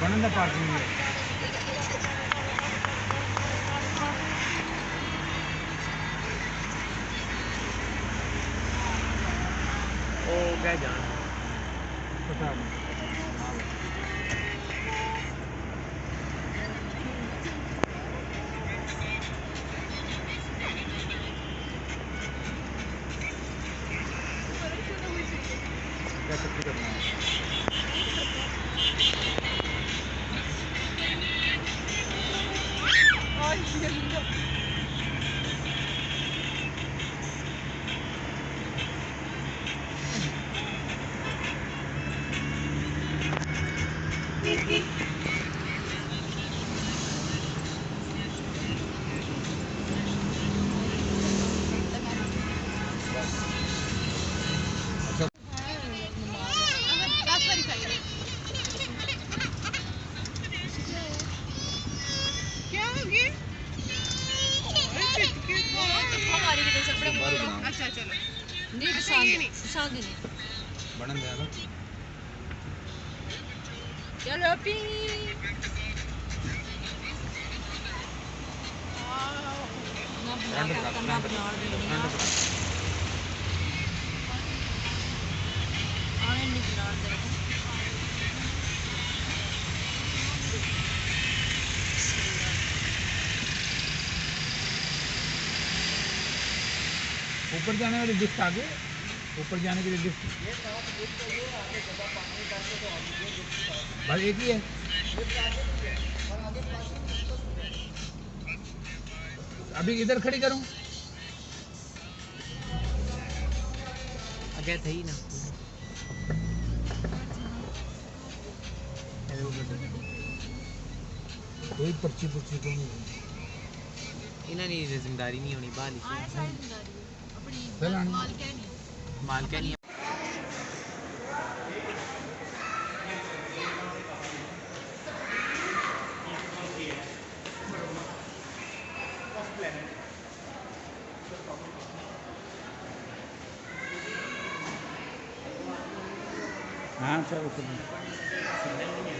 बनन दा पार्किंग है ओ क्या जान पता नहीं क्या छुट्टी करना है अच्छा चलो नहीं पसंद नहीं बनन दे ना चलो पी ना बना करना बना देनी आने नहीं बना दे ऊपर जाने वाली लिफ्ट आगे ऊपर जाने के लिए लिफ्ट भाई एक ही है अभी इधर खड़ी करूं आगे थे ही ना कोई पर्ची पुर्ची को नहीं इन्हें नहीं जिम्मेदारी नहीं होनी बाहर लिखी चलानी माल क्या नहीं हाँ चलो